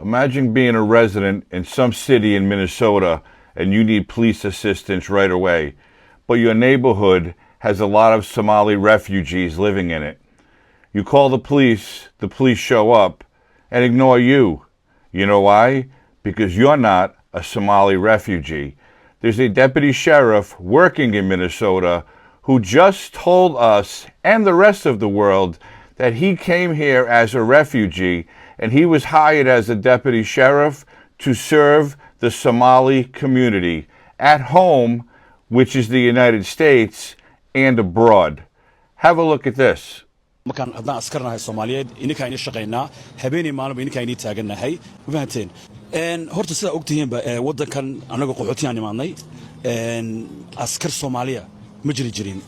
Imagine being a resident in some city in Minnesota and you need police assistance right away, but your neighborhood has a lot of Somali refugees living in it. You call the police show up and ignore you. You know why? Because you're not a Somali refugee. There's a deputy sheriff working in Minnesota who just told us and the rest of the world that he came here as a refugee and he was hired as a deputy sheriff to serve the Somali community at home, which is the United States, and abroad. Have a look at this. markaan haddaan askarnahay Soomaaliyeed ininka aynu shaqeynaa habeenii maalmo ininka aynu taaganahay fahanteen horta sida ogtihiin ba wadankan anaga qaxootiyan imaanay askar Soomaaliya ma jirin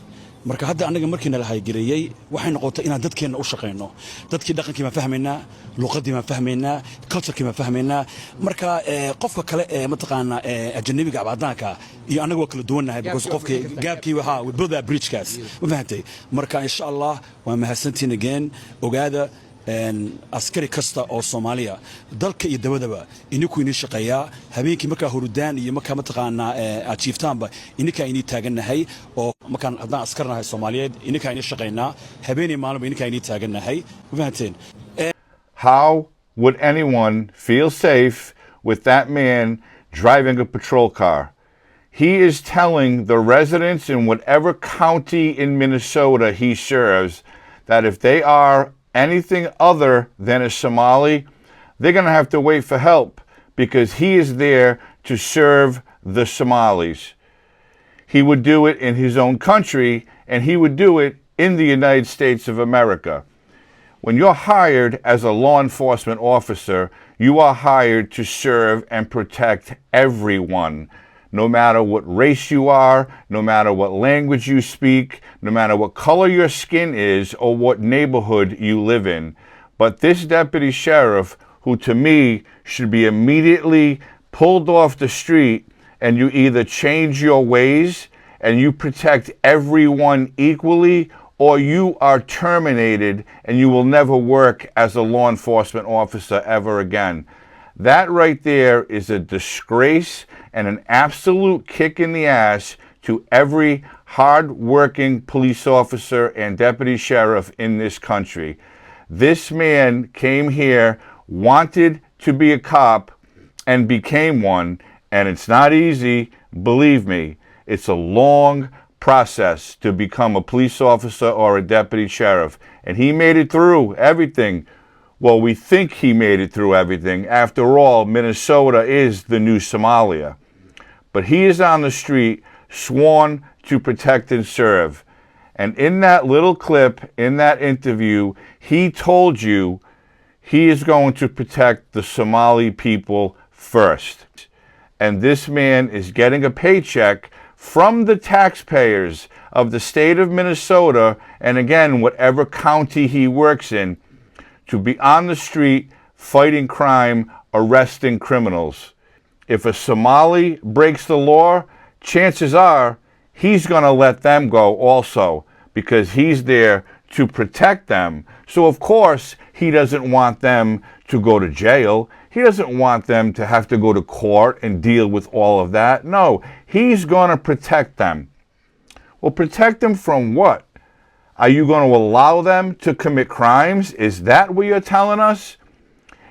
marka hadda anaga markiina la haygareeyay waxay noqotay inaan dadkeena u shaqeyno dadkii dhaqankii ma fahmeynaa luqadii ma fahmeynaa culture-kii ma fahmeynaa marka qofka kale ma taqaana ajnabiga abadaanka iyo anaga kala duwanahay because qofka gaabkii waxa we build that bridge kaas ma fahantay marka insha Allah waa mahadsantiin again ogaada askari kasta oo Soomaaliya dalka iyo dabadaba ininku inii shaqeeyaa habeenkii marka hurudaan iyo marka ma taqaana achieftaanba ininka inii taaganahay oo markaan haddaan askarnahay Soomaaliyeed ininka inii shaqeynaa habeenii maalmo ininka inii taaganahay fahanteen. How would anyone feel safe with that man driving a patrol car? He is telling the residents in whatever county in Minnesota he serves that if they are anything other than a Somali, they're going to have to wait for help because he is there to serve the Somalis. He would do it in his own country and he would do it in the United States of America. When you're hired as a law enforcement officer, you are hired to serve and protect everyone. No matter what race you are, no matter what language you speak, no matter what color your skin is or what neighborhood you live in. But this deputy sheriff, who to me should be immediately pulled off the street and you either change your ways and you protect everyone equally, or you are terminated and you will never work as a law enforcement officer ever again. That right there is a disgrace and an absolute kick in the ass to every hard-working police officer and deputy sheriff in this country. This man came here, wanted to be a cop, and became one, and it's not easy, believe me. It's a long process to become a police officer or a deputy sheriff, and he made it through everything. Well, we think he made it through everything. After all, Minnesota is the new Somalia. But he is on the street, sworn to protect and serve. And in that little clip, in that interview, he told you he is going to protect the Somali people first. And this man is getting a paycheck from the taxpayers of the state of Minnesota, and again, whatever county he works in, to be on the street fighting crime, arresting criminals. If a Somali breaks the law, chances are he's going to let them go also because he's there to protect them. So of course he doesn't want them to go to jail. He doesn't want them to have to go to court and deal with all of that. No, he's going to protect them. Well, protect them from what? Are you going to allow them to commit crimes? Is that what you're telling us?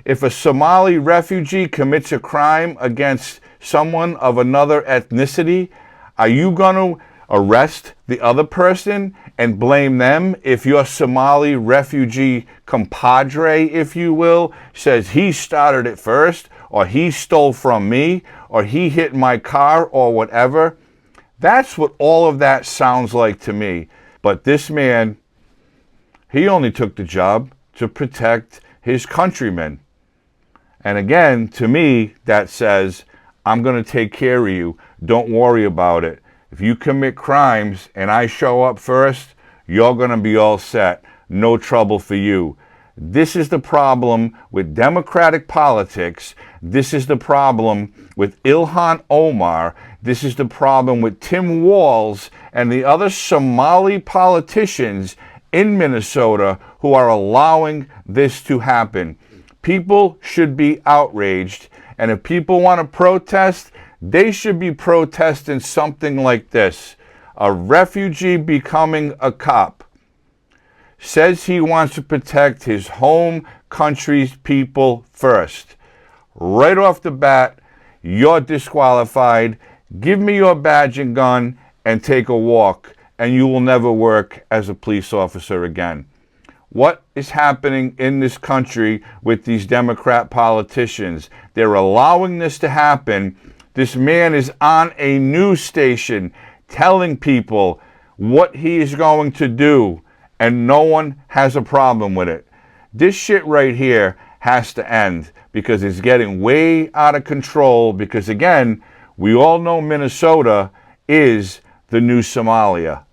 If a Somali refugee commits a crime against someone of another ethnicity, are you going to arrest the other person and blame them if your Somali refugee compadre, if you will, says he started it first, or he stole from me, or he hit my car, or whatever? That's what all of that sounds like to me. But this man, he only took the job to protect his countrymen. And again, to me, that says, I'm going to take care of you. Don't worry about it. If you commit crimes and I show up first, you're going to be all set. No trouble for you. This is the problem with democratic politics. This is the problem with Ilhan Omar. This is the problem with Tim Walz and the other Somali politicians in Minnesota who are allowing this to happen. People should be outraged. And if people want to protest, they should be protesting something like this. A refugee becoming a cop says he wants to protect his home country's people first. Right off the bat, you're disqualified. Give me your badge and gun and take a walk, and you will never work as a police officer again. What is happening in this country with these Democrat politicians? They're allowing this to happen. This man is on a news station telling people what he is going to do, and no one has a problem with it. This shit right here has to end because it's getting way out of control because, again, we all know Minnesota is the new Somalia.